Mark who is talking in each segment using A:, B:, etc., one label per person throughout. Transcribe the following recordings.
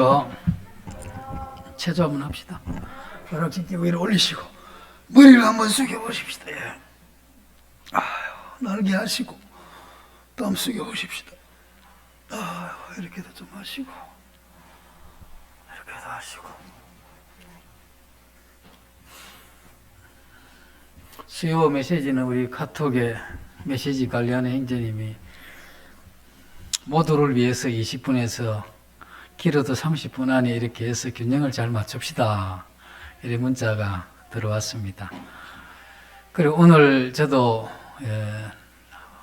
A: 안녕하십니까. 체조 한번 합시다. 벼락짓기 위로 올리시고 머리를 한번 숙여보십시다. 예. 날개 하시고 땀 숙여보십시다. 이렇게도 좀 하시고 이렇게도 하시고. 수요 메시지는 우리 카톡에 메시지 관리하는 행제님이 모두를 위해서 20분에서 길어도 30분 안에 이렇게 해서 균형을 잘 맞춥시다. 이런 문자가 들어왔습니다. 그리고 오늘 저도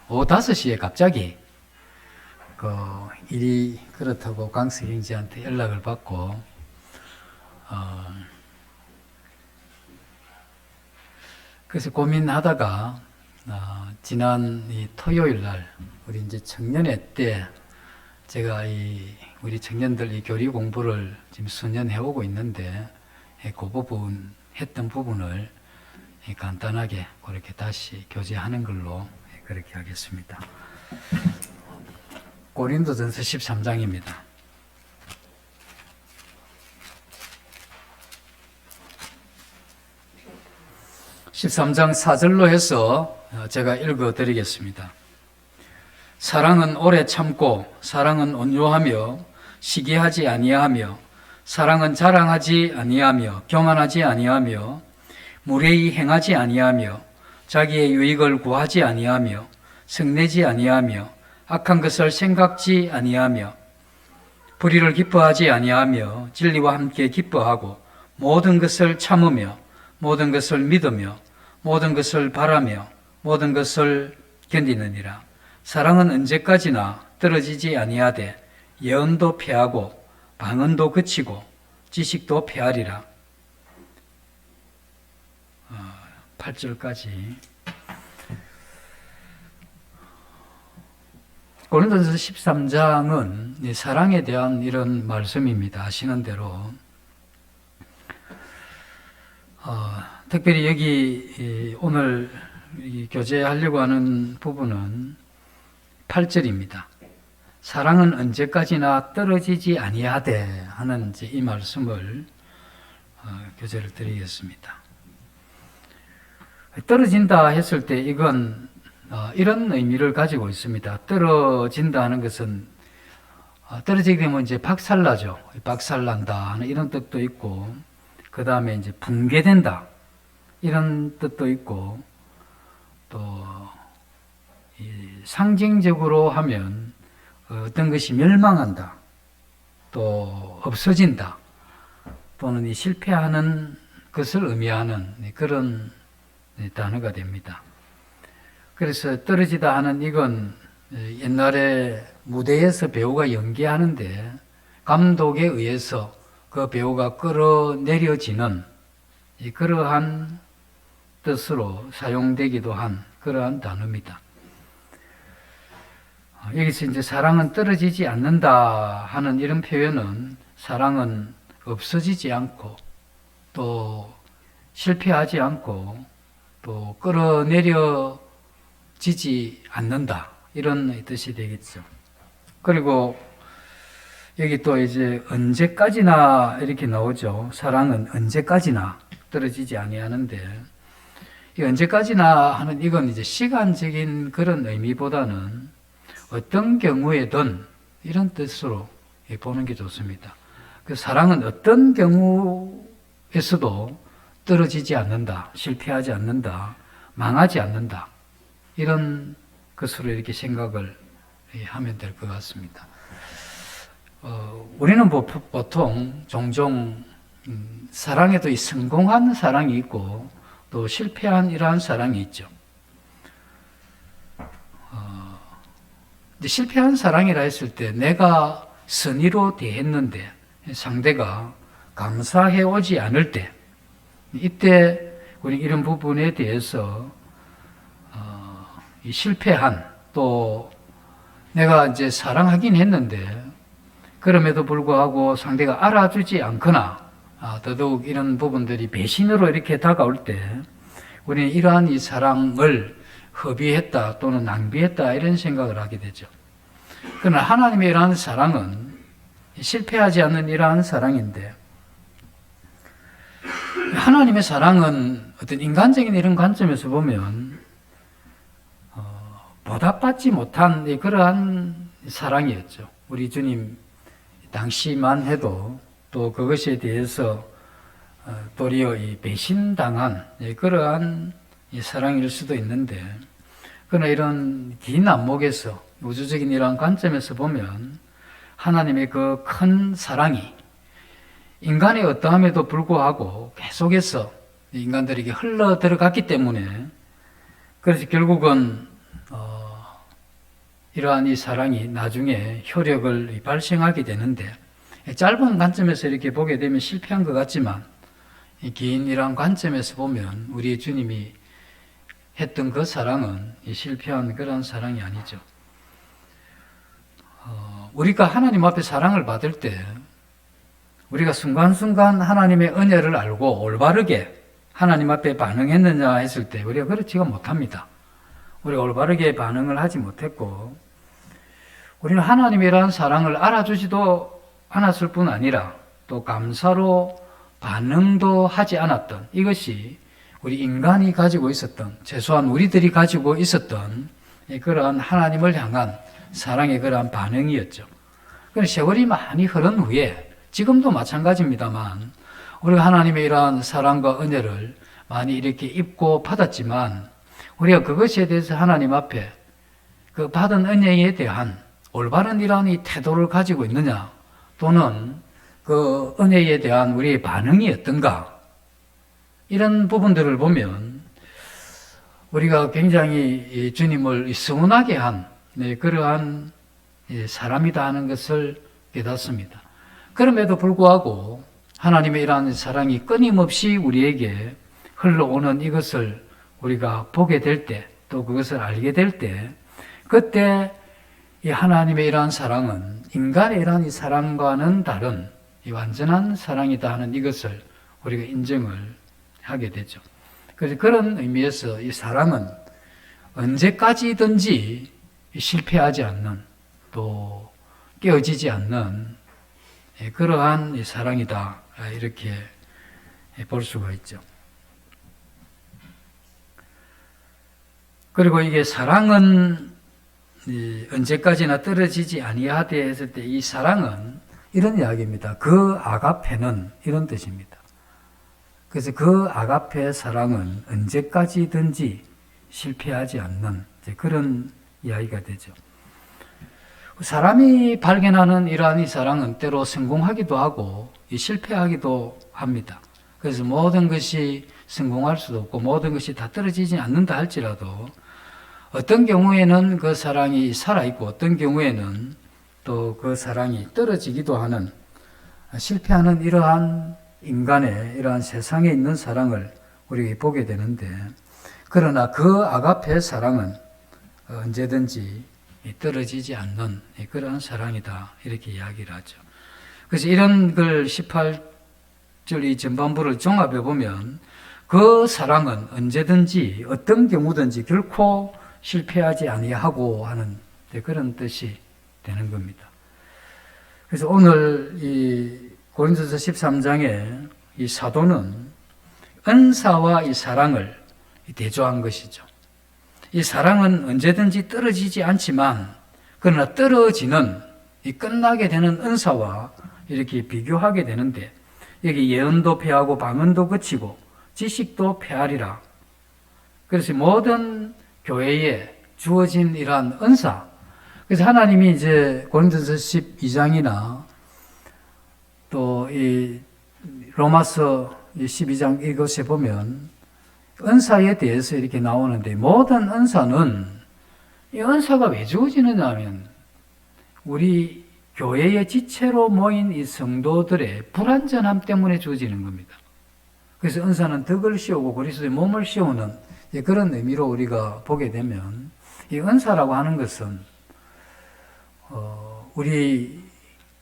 A: 오후 5시에 갑자기 일이 그렇다고 강석 형제한테 연락을 받고 그래서 고민하다가 지난 이 토요일 날 우리 이제 청년회 때 제가 우리 청년들 이 교리 공부를 지금 수년 해오고 있는데 그 부분 했던 부분을 간단하게 그렇게 다시 교제하는 걸로 그렇게 하겠습니다. 고린도전서 13장입니다. 13장 4절로 해서 제가 읽어드리겠습니다. 사랑은 오래 참고 사랑은 온유하며 시기하지 아니하며 사랑은 자랑하지 아니하며 교만하지 아니하며 무례히 행하지 아니하며 자기의 유익을 구하지 아니하며 성내지 아니하며 악한 것을 생각지 아니하며 불의를 기뻐하지 아니하며 진리와 함께 기뻐하고 모든 것을 참으며 모든 것을 믿으며 모든 것을 바라며 모든 것을 견디느니라. 사랑은 언제까지나 떨어지지 아니하되 예언도 패하고 방언도 그치고 지식도 패하리라. 8절까지. 고린도전서 13장은 사랑에 대한 이런 말씀입니다. 아시는 대로 특별히 여기 오늘 교제하려고 하는 부분은 8절입니다. 사랑은 언제까지나 떨어지지 아니하되 하는 이제 이 말씀을 교제를 드리겠습니다. 떨어진다 했을 때 이건 이런 의미를 가지고 있습니다. 떨어진다 하는 것은 떨어지게 되면 이제 박살나죠. 박살난다 하는 이런 뜻도 있고, 그 다음에 이제 붕괴된다 이런 뜻도 있고, 또 상징적으로 하면 어떤 것이 멸망한다, 또 없어진다, 또는 실패하는 것을 의미하는 그런 단어가 됩니다. 그래서 떨어지다 하는 이건 옛날에 무대에서 배우가 연기하는데 감독에 의해서 그 배우가 끌어내려지는 그러한 뜻으로 사용되기도 한 그러한 단어입니다. 여기서 이제 사랑은 떨어지지 않는다 하는 이런 표현은 사랑은 없어지지 않고 또 실패하지 않고 또 끌어내려지지 않는다 이런 뜻이 되겠죠. 그리고 여기 또 이제 언제까지나 이렇게 나오죠. 사랑은 언제까지나 떨어지지 아니하는데 이 언제까지나 하는 이건 이제 시간적인 그런 의미보다는 어떤 경우에든 이런 뜻으로 보는 게 좋습니다. 그 사랑은 어떤 경우에서도 떨어지지 않는다, 실패하지 않는다, 망하지 않는다 이런 것으로 이렇게 생각을 하면 될 것 같습니다. 우리는 보통 종종 사랑에도 성공한 사랑이 있고 또 실패한 이러한 사랑이 있죠. 실패한 사랑이라 했을 때 내가 선의로 대했는데 상대가 감사해 오지 않을 때, 이때 우리 이런 부분에 대해서 실패한, 또 내가 이제 사랑하긴 했는데 그럼에도 불구하고 상대가 알아주지 않거나 더더욱 이런 부분들이 배신으로 이렇게 다가올 때 우리는 이러한 이 사랑을 허비했다 또는 낭비했다 이런 생각을 하게 되죠. 그러나 하나님의 이러한 사랑은 실패하지 않는 이러한 사랑인데, 하나님의 사랑은 어떤 인간적인 이런 관점에서 보면 보답받지 못한 그러한 사랑이었죠. 우리 주님 당시만 해도 또 그것에 대해서 도리어 배신당한 그러한 사랑일 수도 있는데, 그러나 이런 긴 안목에서 우주적인 이러한 관점에서 보면 하나님의 그 큰 사랑이 인간의 어떠함에도 불구하고 계속해서 인간들에게 흘러 들어갔기 때문에, 그래서 결국은 이러한 이 사랑이 나중에 효력을 발생하게 되는데, 짧은 관점에서 이렇게 보게 되면 실패한 것 같지만 긴 이러한 관점에서 보면 우리 주님이 했던 그 사랑은 실패한 그런 사랑이 아니죠. 우리가 하나님 앞에 사랑을 받을 때 우리가 순간순간 하나님의 은혜를 알고 올바르게 하나님 앞에 반응했느냐 했을 때 우리가 그렇지가 못합니다. 우리가 올바르게 반응을 하지 못했고, 우리는 하나님이라는 사랑을 알아주지도 않았을 뿐 아니라 또 감사로 반응도 하지 않았던, 이것이 우리 인간이 가지고 있었던, 최소한 우리들이 가지고 있었던 그러한 하나님을 향한 사랑의 그러한 반응이었죠. 그래서 세월이 많이 흐른 후에, 지금도 마찬가지입니다만, 우리가 하나님의 이러한 사랑과 은혜를 많이 이렇게 입고 받았지만, 우리가 그것에 대해서 하나님 앞에 그 받은 은혜에 대한 올바른 이러한 이 태도를 가지고 있느냐, 또는 그 은혜에 대한 우리의 반응이 어떤가, 이런 부분들을 보면 우리가 굉장히 주님을 서운하게 한 그러한 사람이다 하는 것을 깨닫습니다. 그럼에도 불구하고 하나님의 이러한 사랑이 끊임없이 우리에게 흘러오는 이것을 우리가 보게 될 때, 또 그것을 알게 될 때, 그때 이 하나님의 이러한 사랑은 인간의 이러한 이 사랑과는 다른 이 완전한 사랑이다 하는 이것을 우리가 인정을 하게 되죠. 그래서 그런 의미에서 이 사랑은 언제까지든지 실패하지 않는, 또 깨어지지 않는 그러한 이 사랑이다, 이렇게 볼 수가 있죠. 그리고 이게 사랑은 언제까지나 떨어지지 아니하되 했을 때, 이 사랑은 이런 이야기입니다. 그 아가페는 이런 뜻입니다. 그래서 그 아가페 사랑은 언제까지든지 실패하지 않는 그런 이야기가 되죠. 사람이 발견하는 이러한 이 사랑은 때로 성공하기도 하고 실패하기도 합니다. 그래서 모든 것이 성공할 수도 없고 모든 것이 다 떨어지지 않는다 할지라도, 어떤 경우에는 그 사랑이 살아있고 어떤 경우에는 또 그 사랑이 떨어지기도 하는, 실패하는 이러한 인간의 이러한 세상에 있는 사랑을 우리가 보게 되는데, 그러나 그 아가페 사랑은 언제든지 떨어지지 않는 그러한 사랑이다, 이렇게 이야기를 하죠. 그래서 이런 걸 18절 이 전반부를 종합해 보면 그 사랑은 언제든지 어떤 경우든지 결코 실패하지 아니하고 하는 그런 뜻이 되는 겁니다. 그래서 오늘 이 고린도서 13장에 이 사도는 은사와 이 사랑을 대조한 것이죠. 이 사랑은 언제든지 떨어지지 않지만, 그러나 떨어지는, 이 끝나게 되는 은사와 이렇게 비교하게 되는데, 여기 예언도 패하고 방언도 그치고 지식도 패하리라. 그래서 모든 교회에 주어진 이러한 은사, 그래서 하나님이 이제 고린도서 12장이나 또 이 로마서 12장 이것에 보면 은사에 대해서 이렇게 나오는데, 모든 은사는, 이 은사가 왜 주어지느냐 하면 우리 교회의 지체로 모인 이 성도들의 불완전함 때문에 주어지는 겁니다. 그래서 은사는 덕을 씌우고 그리스도의 몸을 씌우는 그런 의미로 우리가 보게 되면, 이 은사라고 하는 것은 우리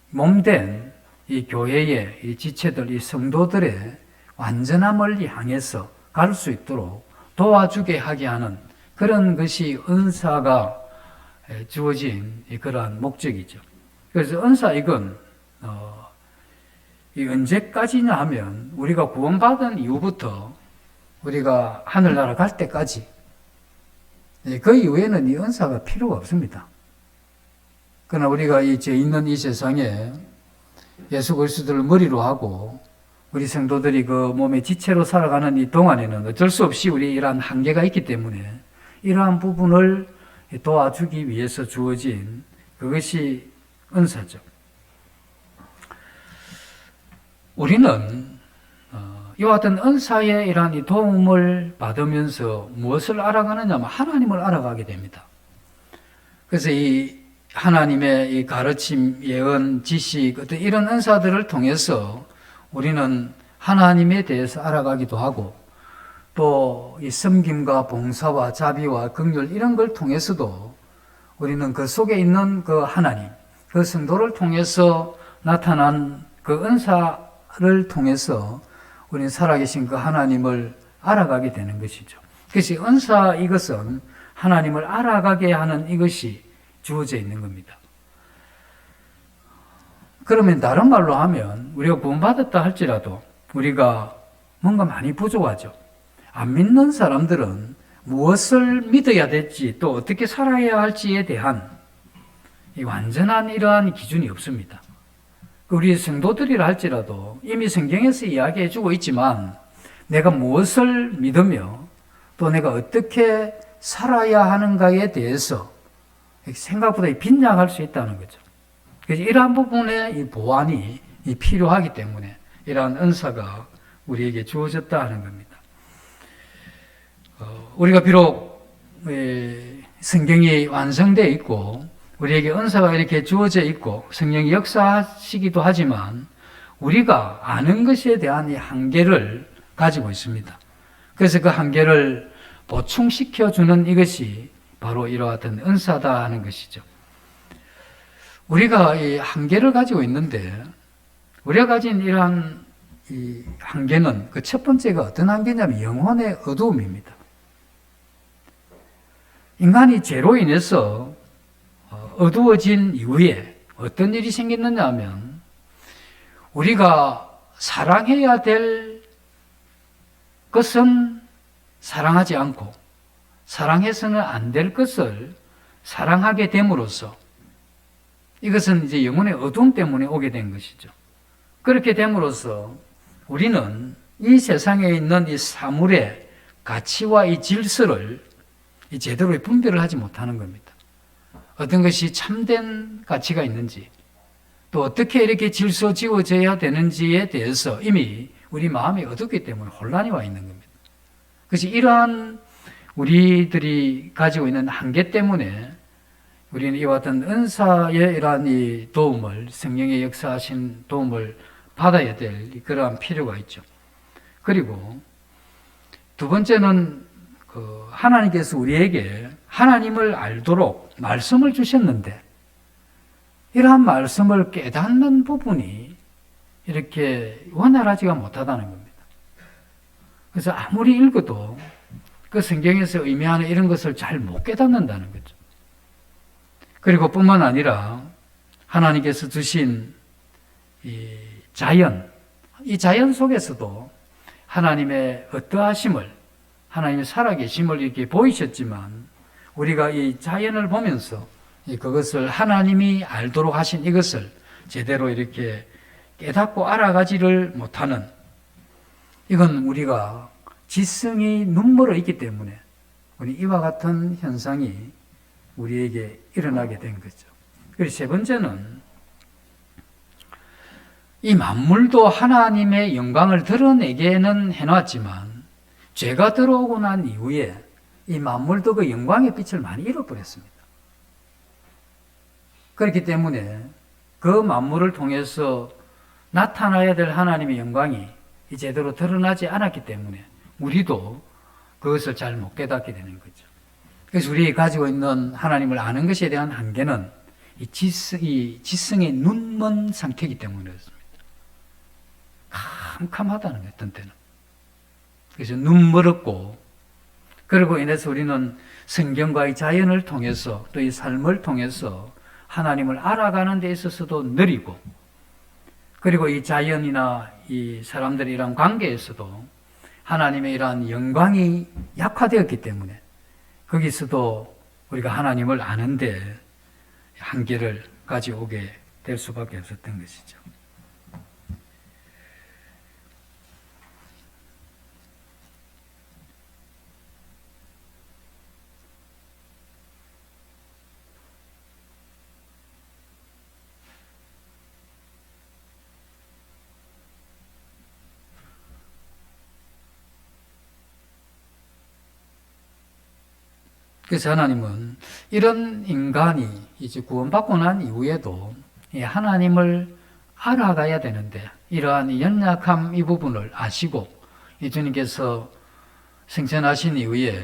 A: 몸된 이 교회의 이 지체들, 이 성도들의 완전함을 향해서 갈 수 있도록 도와주게 하게 하는 그런 것이 은사가 주어진 그러한 목적이죠. 그래서 은사, 이건 이 언제까지냐 하면 우리가 구원받은 이후부터 우리가 하늘나라 갈 때까지 그 이후에는 이 은사가 필요가 없습니다. 그러나 우리가 이제 있는 이 세상에 예수 그리스도를 머리로 하고 우리 성도들이 그 몸의 지체로 살아가는 이 동안에는 어쩔 수 없이 우리 이러한 한계가 있기 때문에 이러한 부분을 도와주기 위해서 주어진 그것이 은사죠. 우리는 이와 같은 은사의 이러한 이 도움을 받으면서 무엇을 알아가느냐 하면 하나님을 알아가게 됩니다. 그래서 이 하나님의 이 가르침, 예언, 지식, 어떤 이런 은사들을 통해서 우리는 하나님에 대해서 알아가기도 하고 또 이 섬김과 봉사와 자비와 긍휼 이런 걸 통해서도 우리는 그 속에 있는 그 하나님, 그 성도를 통해서 나타난 그 은사를 통해서 우리는 살아계신 그 하나님을 알아가게 되는 것이죠. 그래서 은사 이것은 하나님을 알아가게 하는 이것이 주어져 있는 겁니다. 그러면 다른 말로 하면 우리가 구원받았다 할지라도 우리가 뭔가 많이 부족하죠. 안 믿는 사람들은 무엇을 믿어야 될지 또 어떻게 살아야 할지에 대한 이 완전한 이러한 기준이 없습니다. 우리 성도들이라 할지라도 이미 성경에서 이야기해 주고 있지만 내가 무엇을 믿으며 또 내가 어떻게 살아야 하는가에 대해서 생각보다 빈약할 수 있다는 거죠. 그래서 이러한 부분의 이 보완이 필요하기 때문에 이러한 은사가 우리에게 주어졌다 하는 겁니다. 우리가 비록 성경이 완성되어 있고 우리에게 은사가 이렇게 주어져 있고 성령이 역사하시기도 하지만 우리가 아는 것에 대한 이 한계를 가지고 있습니다. 그래서 그 한계를 보충시켜주는 이것이 바로 이러한 은사다 하는 것이죠. 우리가 이 한계를 가지고 있는데 우리가 가진 이러한 이 한계는 그 첫 번째가 어떤 한계냐면 영혼의 어두움입니다. 인간이 죄로 인해서 어두워진 이후에 어떤 일이 생겼느냐 하면 우리가 사랑해야 될 것은 사랑하지 않고 사랑해서는 안 될 것을 사랑하게 됨으로써 이것은 이제 영혼의 어두움 때문에 오게 된 것이죠. 그렇게 됨으로써 우리는 이 세상에 있는 이 사물의 가치와 이 질서를 제대로 분별을 하지 못하는 겁니다. 어떤 것이 참된 가치가 있는지 또 어떻게 이렇게 질서 지어져야 되는지에 대해서 이미 우리 마음이 어둡기 때문에 혼란이 와 있는 겁니다. 그래서 이러한 우리들이 가지고 있는 한계 때문에 우리는 이와 같은 은사의 이러한 이 도움을 성령의 역사하신 도움을 받아야 될 그러한 필요가 있죠. 그리고 두 번째는 하나님께서 우리에게 하나님을 알도록 말씀을 주셨는데 이러한 말씀을 깨닫는 부분이 이렇게 원활하지가 못하다는 겁니다. 그래서 아무리 읽어도 그 성경에서 의미하는 이런 것을 잘 못 깨닫는다는 거죠. 그리고 뿐만 아니라 하나님께서 주신 이 자연 속에서도 하나님의 어떠하심을 하나님의 살아계심을 이렇게 보이셨지만 우리가 이 자연을 보면서 그것을 하나님이 알도록 하신 이것을 제대로 이렇게 깨닫고 알아가지를 못하는 이건 우리가 지성이 눈멀어 있기 때문에 우리 이와 같은 현상이 우리에게 일어나게 된 거죠. 그리고 세 번째는 이 만물도 하나님의 영광을 드러내게는 해놨지만 죄가 들어오고 난 이후에 이 만물도 그 영광의 빛을 많이 잃어버렸습니다. 그렇기 때문에 그 만물을 통해서 나타나야 될 하나님의 영광이 제대로 드러나지 않았기 때문에 우리도 그것을 잘 못 깨닫게 되는 거죠. 그래서 우리 가지고 있는 하나님을 아는 것에 대한 한계는 이 지성의 눈먼 상태이기 때문에 그렇습니다. 캄캄하다는 거예요, 어떤 때는. 그래서 눈멀었고 그리고 인해서 우리는 성경과 이 자연을 통해서 또 이 삶을 통해서 하나님을 알아가는 데 있어서도 느리고 그리고 이 자연이나 이 사람들이랑 관계에서도 하나님의 이러한 영광이 약화되었기 때문에 거기서도 우리가 하나님을 아는데 한계를 가져오게 될 수밖에 없었던 것이죠. 그래서 하나님은 이런 인간이 이제 구원받고 난 이후에도 하나님을 알아가야 되는데 이러한 연약함 이 부분을 아시고 주님께서 승천하신 이후에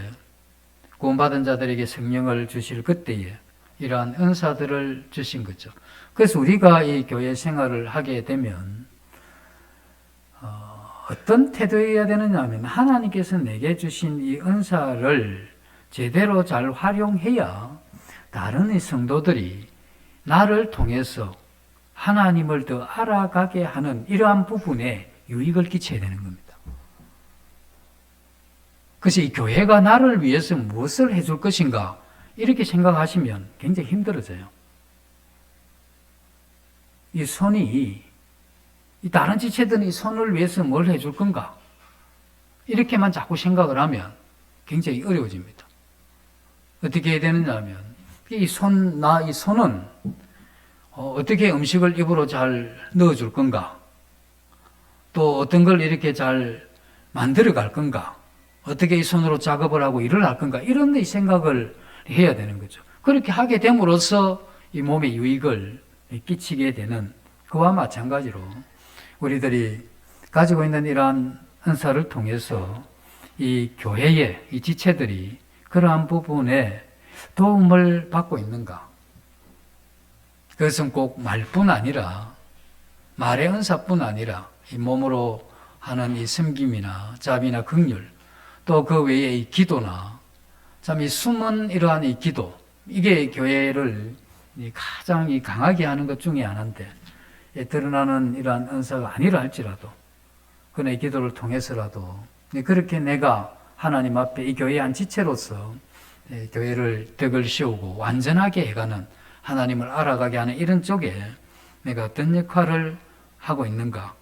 A: 구원받은 자들에게 성령을 주실 그때에 이러한 은사들을 주신 거죠. 그래서 우리가 이 교회 생활을 하게 되면 어떤 태도여야 되느냐 하면 하나님께서 내게 주신 이 은사를 제대로 잘 활용해야 다른 이 성도들이 나를 통해서 하나님을 더 알아가게 하는 이러한 부분에 유익을 끼쳐야 되는 겁니다. 그래서 이 교회가 나를 위해서 무엇을 해줄 것인가 이렇게 생각하시면 굉장히 힘들어져요. 이 손이 이 다른 지체들은 이 손을 위해서 뭘 해줄 건가 이렇게만 자꾸 생각을 하면 굉장히 어려워집니다. 어떻게 해야 되느냐 하면 이 손은 어떻게 음식을 입으로 잘 넣어줄 건가, 또 어떤 걸 이렇게 잘 만들어 갈 건가, 어떻게 이 손으로 작업을 하고 일을 할 건가, 이런 데 생각을 해야 되는 거죠. 그렇게 하게 됨으로써 이 몸에 유익을 끼치게 되는 그와 마찬가지로 우리들이 가지고 있는 이러한 은사를 통해서 이 교회의 이 지체들이 그러한 부분에 도움을 받고 있는가? 그것은 꼭 말뿐 아니라 말의 은사뿐 아니라 이 몸으로 하는 이 섬김이나 자비나 긍휼 또 그 외에 이 기도나 참 이 숨은 이러한 이 기도 이게 교회를 가장 강하게 하는 것 중에 하나인데 드러나는 이러한 은사가 아니라 할지라도 그의 기도를 통해서라도 그렇게 내가 하나님 앞에 이 교회의 한 지체로서 교회를 덕을 씌우고 완전하게 해가는 하나님을 알아가게 하는 이런 쪽에 내가 어떤 역할을 하고 있는가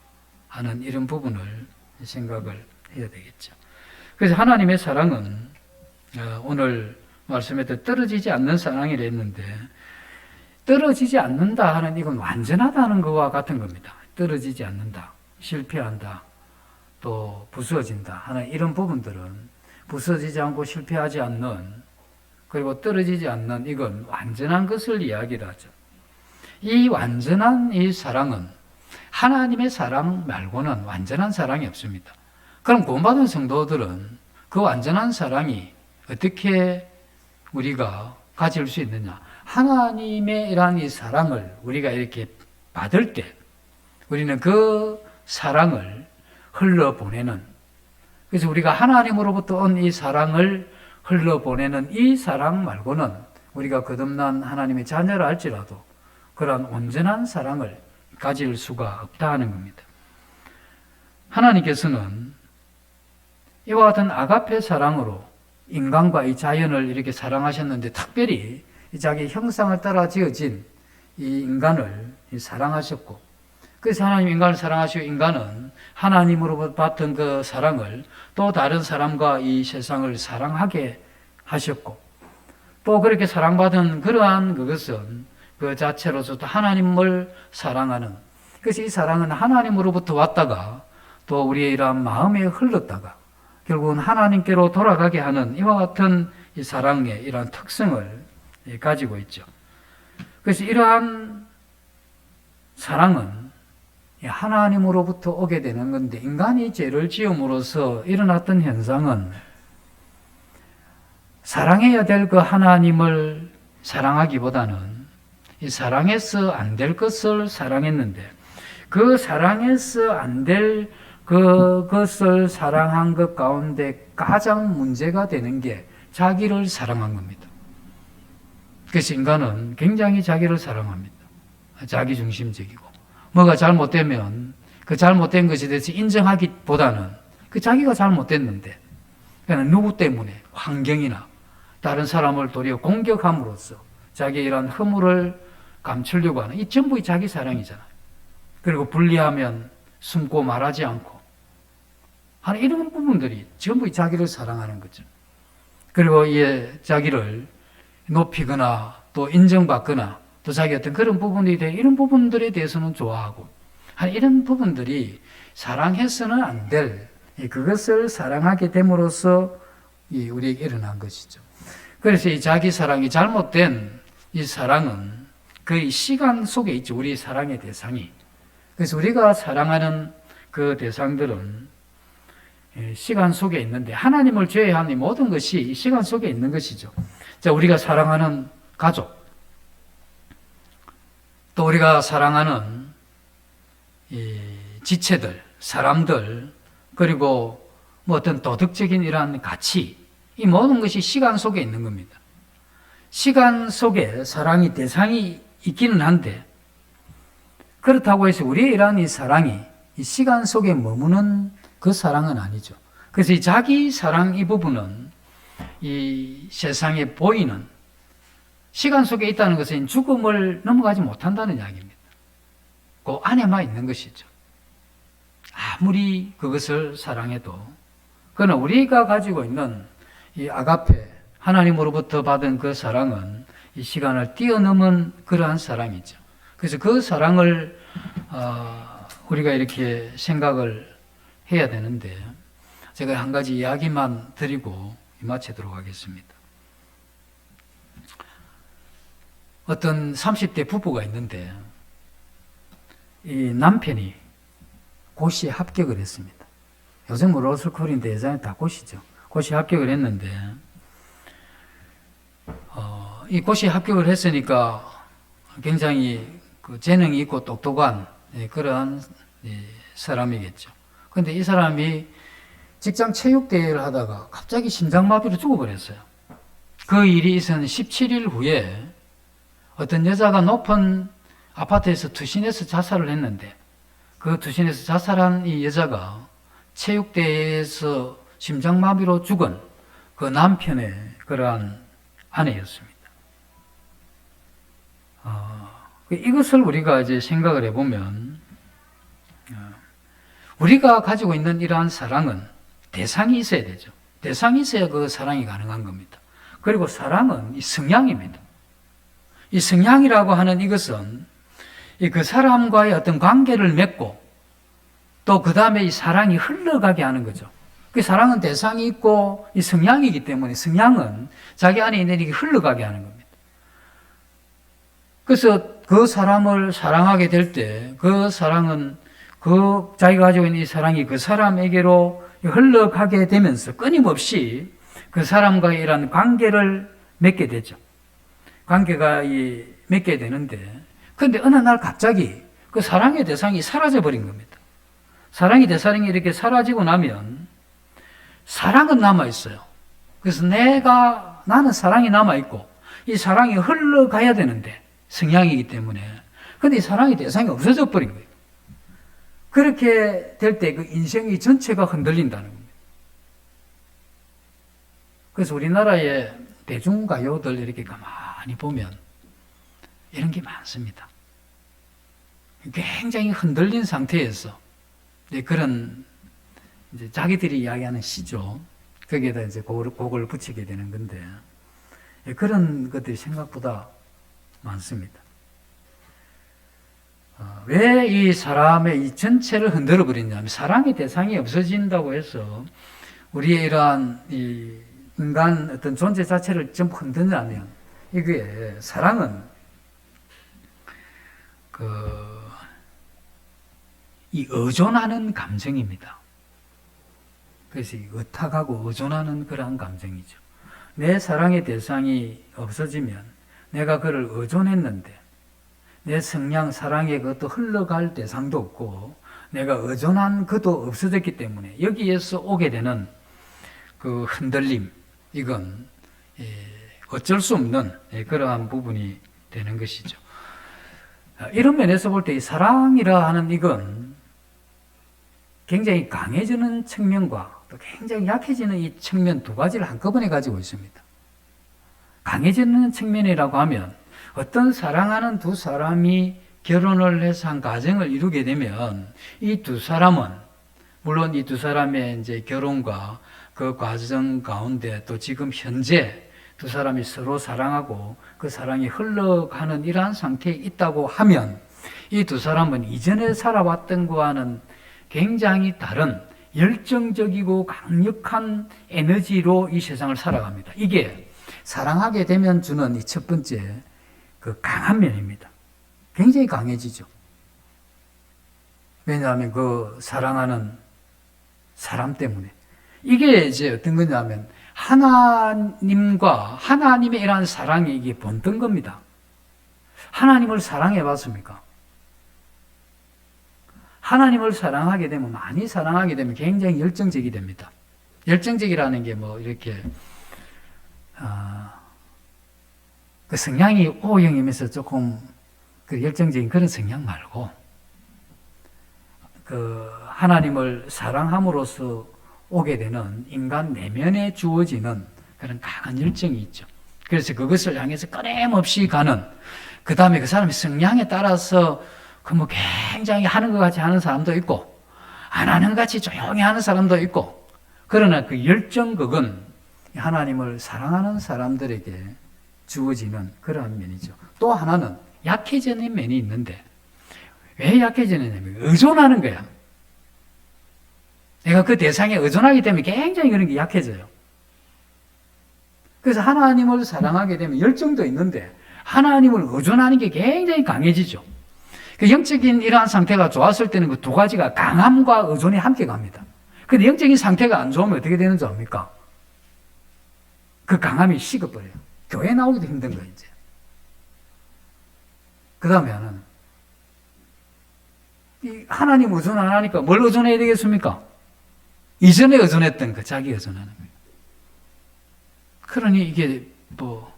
A: 하는 이런 부분을 생각을 해야 되겠죠. 그래서 하나님의 사랑은 오늘 말씀에도 떨어지지 않는 사랑이라 했는데 떨어지지 않는다 하는 이건 완전하다는 것과 같은 겁니다. 떨어지지 않는다, 실패한다, 또 부서진다 하는 이런 부분들은 부서지지 않고 실패하지 않는 그리고 떨어지지 않는 이건 완전한 것을 이야기를 하죠. 이 완전한 이 사랑은 하나님의 사랑 말고는 완전한 사랑이 없습니다. 그럼 구원받은 성도들은 그 완전한 사랑이 어떻게 우리가 가질 수 있느냐? 하나님의 이러한 이 사랑을 우리가 이렇게 받을 때 우리는 그 사랑을 흘러보내는, 그래서 우리가 하나님으로부터 온 이 사랑을 흘러보내는 이 사랑 말고는 우리가 거듭난 하나님의 자녀라 할지라도 그러한 온전한 사랑을 가질 수가 없다 하는 겁니다. 하나님께서는 이와 같은 아가페 사랑으로 인간과 이 자연을 이렇게 사랑하셨는데 특별히 자기 형상을 따라 지어진 이 인간을 사랑하셨고, 그래서 하나님 인간을 사랑하시고 인간은 하나님으로부터 받은 그 사랑을 또 다른 사람과 이 세상을 사랑하게 하셨고, 또 그렇게 사랑받은 그러한 그것은 그 자체로서도 하나님을 사랑하는, 그래서 이 사랑은 하나님으로부터 왔다가 또 우리의 이러한 마음에 흘렀다가 결국은 하나님께로 돌아가게 하는 이와 같은 이 사랑의 이러한 특성을 가지고 있죠. 그래서 이러한 사랑은 하나님으로부터 오게 되는 건데, 인간이 죄를 지음으로써 일어났던 현상은 사랑해야 될 그 하나님을 사랑하기보다는 이 사랑해서 안 될 것을 사랑했는데, 그 사랑해서 안 될 그것을 사랑한 것 가운데 가장 문제가 되는 게 자기를 사랑한 겁니다. 그래서 인간은 굉장히 자기를 사랑합니다. 자기중심적이고 뭐가 잘못되면 그 잘못된 것에 대해서 인정하기보다는 그 자기가 잘못됐는데 그냥 누구 때문에 환경이나 다른 사람을 도리어 공격함으로써 자기의 이런 허물을 감추려고 하는 이 전부 자기 사랑이잖아요. 그리고 불리하면 숨고 말하지 않고 하는 이런 부분들이 전부 자기를 사랑하는 거죠. 그리고 이 자기를 높이거나 또 인정받거나 또 자기 어떤 그런 부분이 돼 이런 부분들에 대해서는 좋아하고 하는 이런 부분들이 사랑해서는 안 될 그것을 사랑하게 됨으로써 우리에게 일어난 것이죠. 그래서 이 자기 사랑이 잘못된 이 사랑은 거의 시간 속에 있죠. 우리 사랑의 대상이. 그래서 우리가 사랑하는 그 대상들은 시간 속에 있는데 하나님을 제외한 이 모든 것이 시간 속에 있는 것이죠. 자, 우리가 사랑하는 가족, 또 우리가 사랑하는 이 지체들, 사람들, 그리고 뭐 어떤 도덕적인 이러한 가치, 이 모든 것이 시간 속에 있는 겁니다. 시간 속에 사랑이 대상이 있기는 한데 그렇다고 해서 우리의 이러한 이 사랑이 이 시간 속에 머무는 그 사랑은 아니죠. 그래서 이 자기 사랑 이 부분은 이 세상에 보이는 시간 속에 있다는 것은 죽음을 넘어가지 못한다는 이야기입니다. 그 안에만 있는 것이죠. 아무리 그것을 사랑해도 그러나 우리가 가지고 있는 이 아가페 하나님으로부터 받은 그 사랑은 이 시간을 뛰어넘은 그러한 사랑이죠. 그래서 그 사랑을 우리가 이렇게 생각을 해야 되는데 제가 한 가지 이야기만 드리고 마치도록 하겠습니다. 어떤 30대 부부가 있는데 이 남편이 고시에 합격을 했습니다. 요즘 뭐 로스쿨인데 예전에 다 고시죠. 고시에 합격을 했는데 이 고시에 합격을 했으니까 굉장히 그 재능이 있고 똑똑한 그러한 사람이겠죠. 그런데 이 사람이 직장 체육대회를 하다가 갑자기 심장마비로 죽어버렸어요. 그 일이 있은 17일 후에 어떤 여자가 높은 아파트에서 투신해서 자살을 했는데 그 투신해서 자살한 이 여자가 체육대회에서 심장마비로 죽은 그 남편의 그러한 아내였습니다. 이것을 우리가 이제 생각을 해보면 우리가 가지고 있는 이러한 사랑은 대상이 있어야 되죠. 대상이 있어야 그 사랑이 가능한 겁니다. 그리고 사랑은 이 성향입니다. 이 성향이라고 하는 이것은 그 사람과의 어떤 관계를 맺고 또 그 다음에 이 사랑이 흘러가게 하는 거죠. 그 사랑은 대상이 있고 이 성향이기 때문에 성향은 자기 안에 있는 게 흘러가게 하는 겁니다. 그래서 그 사람을 사랑하게 될 때 그 사랑은 그 자기가 가지고 있는 이 사랑이 그 사람에게로 흘러가게 되면서 끊임없이 그 사람과의 이런 관계를 맺게 되죠. 관계가 맺게 되는데 그런데 어느 날 갑자기 그 사랑의 대상이 사라져 버린 겁니다. 사랑의 대상이 이렇게 사라지고 나면 사랑은 남아 있어요. 그래서 나는 사랑이 남아 있고 이 사랑이 흘러가야 되는데 성향이기 때문에 그런데 이 사랑의 대상이 없어져 버린 거예요. 그렇게 될 때 그 인생이 전체가 흔들린다는 겁니다. 그래서 우리나라의 대중가요들 이렇게 가만히 보면 이런 게 많습니다. 굉장히 흔들린 상태에서 그런 이제 자기들이 이야기하는 시죠. 거기에다 이제 곡을 붙이게 되는 건데 그런 것들이 생각보다 많습니다. 왜 이 사람의 이 전체를 흔들어 버리냐면 사랑의 대상이 없어진다고 해서 우리의 이러한 이 인간 어떤 존재 자체를 좀 흔드냐면 이게 사랑은 이 의존하는 감정입니다. 그래서 의탁하고 의존하는 그러한 감정이죠. 내 사랑의 대상이 없어지면 내가 그를 의존했는데 내 성향, 사랑의 그것도 흘러갈 대상도 없고 내가 의존한 그도 없어졌기 때문에 여기에서 오게 되는 그 흔들림, 이건 어쩔 수 없는 그러한 부분이 되는 것이죠. 이런 면에서 볼 때 이 사랑이라 하는 이건 굉장히 강해지는 측면과 또 굉장히 약해지는 이 측면 두 가지를 한꺼번에 가지고 있습니다. 강해지는 측면이라고 하면 어떤 사랑하는 두 사람이 결혼을 해서 한 가정을 이루게 되면 이 두 사람은 물론 이 두 사람의 이제 결혼과 그 과정 가운데 또 지금 현재 두 사람이 서로 사랑하고 그 사랑이 흘러가는 이러한 상태에 있다고 하면 이 두 사람은 이전에 살아왔던 것과는 굉장히 다른 열정적이고 강력한 에너지로 이 세상을 살아갑니다. 이게 사랑하게 되면 주는 이 첫 번째 그 강한 면입니다. 굉장히 강해지죠. 왜냐하면 그 사랑하는 사람 때문에. 이게 이제 어떤 거냐면 하나님과 하나님의 이러한 사랑이 이게 본뜬 겁니다. 하나님을 사랑해 봤습니까? 하나님을 사랑하게 되면, 많이 사랑하게 되면 굉장히 열정적이 됩니다. 열정적이라는 게 뭐 이렇게 그 성향이 O형이면서 조금 그 열정적인 그런 성향 말고 그 하나님을 사랑함으로써 오게 되는 인간 내면에 주어지는 그런 강한 열정이 있죠. 그래서 그것을 향해서 끊임없이 가는, 그 다음에 그 사람의 성향에 따라서 그 뭐 굉장히 하는 것 같이 하는 사람도 있고 안 하는 것 같이 조용히 하는 사람도 있고, 그러나 그 열정극은 하나님을 사랑하는 사람들에게 주어지는 그러한 면이죠. 또 하나는 약해지는 면이 있는데, 왜 약해지느냐면 의존하는 거야. 내가 그 대상에 의존하기 때문에 굉장히 그런 게 약해져요. 그래서 하나님을 사랑하게 되면 열정도 있는데 하나님을 의존하는 게 굉장히 강해지죠. 그 영적인 이러한 상태가 좋았을 때는 그 두 가지가 강함과 의존이 함께 갑니다. 근데 영적인 상태가 안 좋으면 어떻게 되는 줄 압니까? 그 강함이 식어버려요. 교회 나오기도 힘든 거예요, 이제. 그 다음에 하나는, 이 하나님 의존 안 하니까 뭘 의존해야 되겠습니까? 이전에 의존했던 그 자기 의존하는 거예요. 그러니 이게 뭐,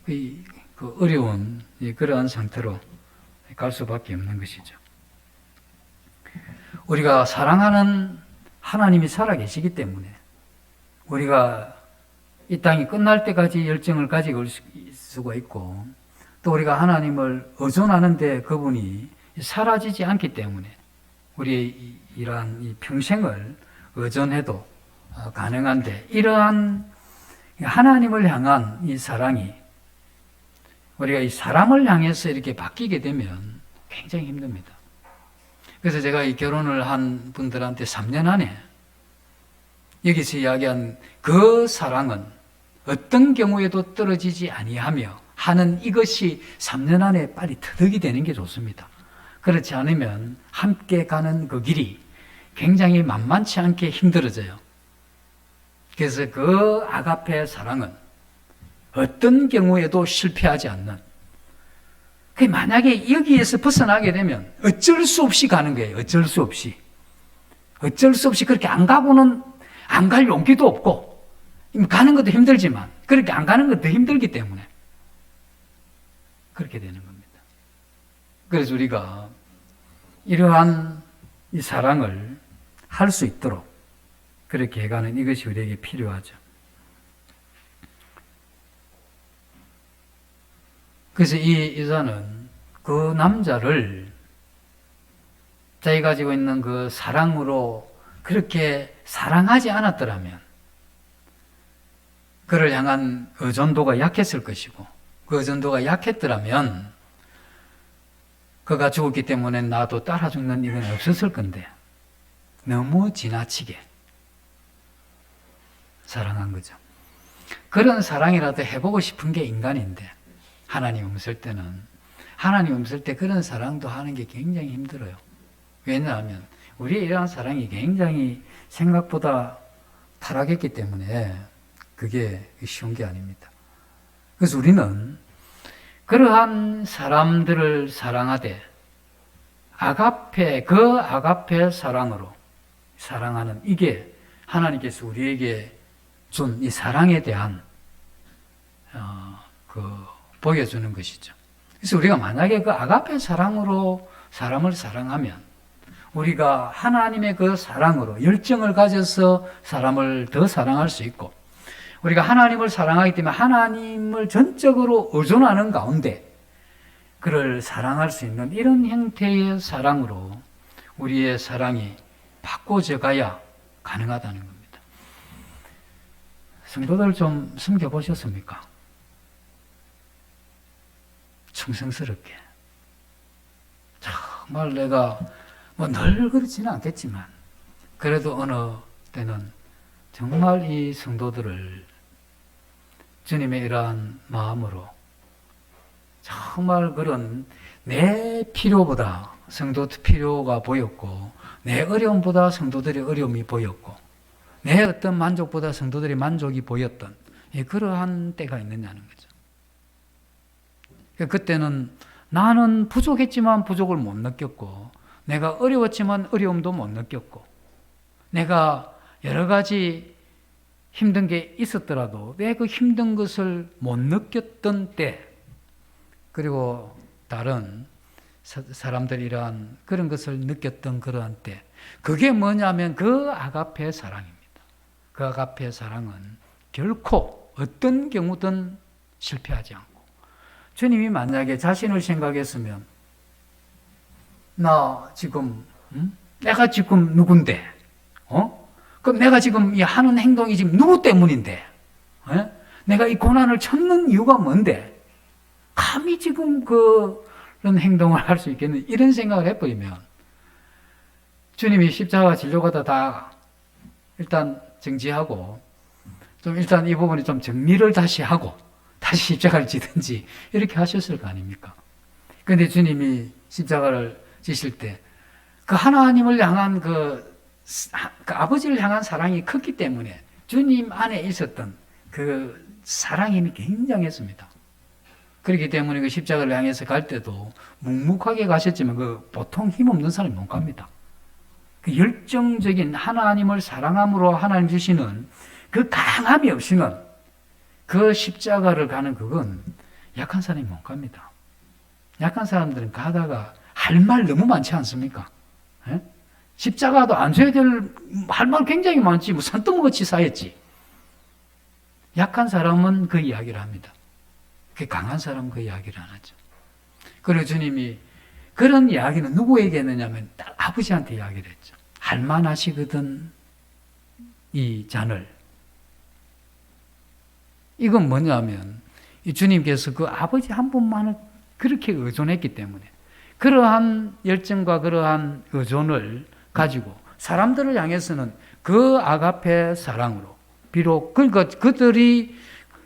A: 그 어려운 그러한 상태로 갈 수밖에 없는 것이죠. 우리가 사랑하는 하나님이 살아계시기 때문에 우리가 이 땅이 끝날 때까지 열정을 가지고 올 수가 있고, 또 우리가 하나님을 의존하는데 그분이 사라지지 않기 때문에 우리의 이러한 이 평생을 의존해도 가능한데, 이러한 하나님을 향한 이 사랑이 우리가 이 사람을 향해서 이렇게 바뀌게 되면 굉장히 힘듭니다. 그래서 제가 이 결혼을 한 분들한테 3년 안에 여기서 이야기한 그 사랑은 어떤 경우에도 떨어지지 아니하며 하는 이것이 3년 안에 빨리 터득이 되는 게 좋습니다. 그렇지 않으면 함께 가는 그 길이 굉장히 만만치 않게 힘들어져요. 그래서 그 아가페 사랑은 어떤 경우에도 실패하지 않는, 만약에 여기에서 벗어나게 되면 어쩔 수 없이 가는 거예요. 어쩔 수 없이. 어쩔 수 없이 그렇게 안 가고는 안 갈 용기도 없고, 가는 것도 힘들지만 그렇게 안 가는 것도 힘들기 때문에 그렇게 되는 겁니다. 그래서 우리가 이러한 이 사랑을 할 수 있도록 그렇게 해가는 이것이 우리에게 필요하죠. 그래서 이 여자는 그 남자를 자기가 가지고 있는 그 사랑으로 그렇게 사랑하지 않았더라면 그를 향한 의존도가 약했을 것이고, 그 의존도가 약했더라면 그가 죽었기 때문에 나도 따라 죽는 일은 없었을 건데 너무 지나치게 사랑한 거죠. 그런 사랑이라도 해보고 싶은 게 인간인데, 하나님 없을 때 그런 사랑도 하는 게 굉장히 힘들어요. 왜냐하면 우리의 이러한 사랑이 굉장히 생각보다 타락했기 때문에 그게 쉬운 게 아닙니다. 그래서 우리는 그러한 사람들을 사랑하되 그 아가페 사랑으로 사랑하는, 이게 하나님께서 우리에게 준 이 사랑에 대한 보여주는 것이죠. 그래서 우리가 만약에 그 아가페 사랑으로 사람을 사랑하면 우리가 하나님의 그 사랑으로 열정을 가져서 사람을 더 사랑할 수 있고, 우리가 하나님을 사랑하기 때문에 하나님을 전적으로 의존하는 가운데 그를 사랑할 수 있는 이런 형태의 사랑으로 우리의 사랑이 바꿔져 가야 가능하다는 겁니다. 성도들 좀 섬겨보셨습니까? 충성스럽게. 정말 내가 늘 그렇지는 않겠지만 그래도 어느 때는 정말 이 성도들을 주님의 이러한 마음으로 정말 그런 내 필요보다 성도 필요가 보였고, 내 어려움보다 성도들의 어려움이 보였고, 내 어떤 만족보다 성도들의 만족이 보였던 그러한 때가 있느냐는 거죠. 그때는 나는 부족했지만 부족을 못 느꼈고, 내가 어려웠지만 어려움도 못 느꼈고, 내가 여러 가지 힘든 게 있었더라도 내 그 힘든 것을 못 느꼈던 때, 그리고 다른 사람들이 이러한 그런 것을 느꼈던 그러한 때, 그게 뭐냐면 그 아가페 사랑입니다. 그 아가페 사랑은 결코 어떤 경우든 실패하지 않고, 주님이 만약에 자신을 생각했으면 나 지금 내가 지금 누군데, 그럼 내가 지금 이 하는 행동이 지금 누구 때문인데, 내가 이 고난을 참는 이유가 뭔데, 감히 지금 그런 행동을 할 수 있겠는, 이런 생각을 해버리면 주님이 십자가 진료가다 다 일단 정지하고 좀 일단 이 부분에 좀 정리를 다시 하고 다시 십자가를 지든지 이렇게 하셨을 거 아닙니까? 그런데 주님이 십자가를 지실 때 그 하나님을 향한 그 아버지를 향한 사랑이 컸기 때문에 주님 안에 있었던 그 사랑이 굉장했습니다. 그렇기 때문에 그 십자가를 향해서 갈 때도 묵묵하게 가셨지만 그 보통 힘없는 사람이 못 갑니다. 그 열정적인 하나님을 사랑함으로 하나님 주시는 그 강함이 없이는 그 십자가를 가는 그건 약한 사람이 못 갑니다. 약한 사람들은 가다가 할 말 너무 많지 않습니까? 예? 십자가도 안 져야 될 할 말 굉장히 많지, 뭐 산더미같이 쌓였지. 약한 사람은 그 이야기를 합니다. 그 강한 사람은 그 이야기를 안 하죠. 그리고 주님이 그런 이야기는 누구에게 했느냐면 딱 아버지한테 이야기를 했죠. 할만하시거든 이 잔을. 이건 뭐냐면 이 주님께서 그 아버지 한 분만을 그렇게 의존했기 때문에 그러한 열정과 그러한 의존을 가지고 사람들을 향해서는 그 아가페 사랑으로, 비록 그들이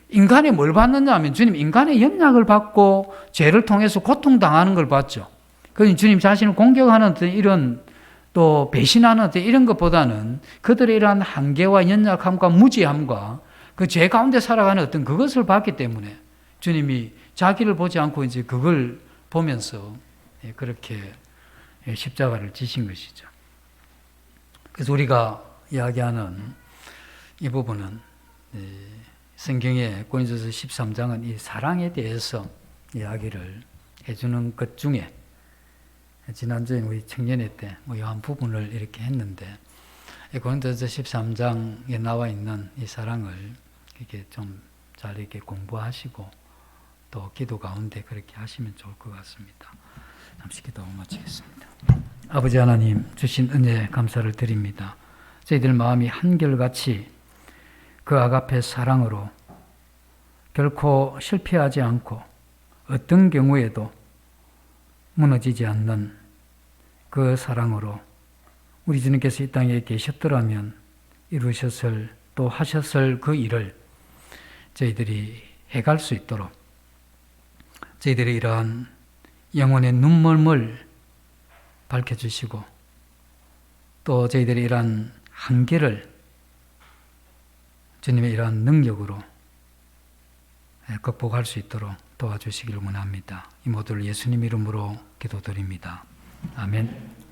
A: 인간이 뭘 받느냐 하면 주님 인간의 연약을 받고 죄를 통해서 고통당하는 걸 봤죠. 그러니 주님 자신을 공격하는 이런 또 배신하는 이런 것보다는 그들의 이러한 한계와 연약함과 무지함과 그 죄 가운데 살아가는 어떤 그것을 봤기 때문에 주님이 자기를 보지 않고 이제 그걸 보면서 그렇게 십자가를 지신 것이죠. 그래서 우리가 이야기하는 이 부분은 성경의 고린도서 13장은 이 사랑에 대해서 이야기를 해주는 것 중에 지난주에 우리 청년회 때 한 부분을 이렇게 했는데 고린도서 13장에 나와 있는 이 사랑을 이렇게 좀 잘 이렇게 공부하시고 또 기도 가운데 그렇게 하시면 좋을 것 같습니다. 잠시 기도 마치겠습니다. 아버지 하나님 주신 은혜 감사를 드립니다. 저희들 마음이 한결같이 그 아가페 사랑으로 결코 실패하지 않고 어떤 경우에도 무너지지 않는 그 사랑으로 우리 주님께서 이 땅에 계셨더라면 이루셨을 또 하셨을 그 일을 저희들이 해갈 수 있도록 저희들의 이러한 영혼의 눈물을 밝혀주시고 또 저희들의 이러한 한계를 주님의 이러한 능력으로 극복할 수 있도록 도와주시기를 원합니다. 이 모두를 예수님 이름으로 기도드립니다. 아멘.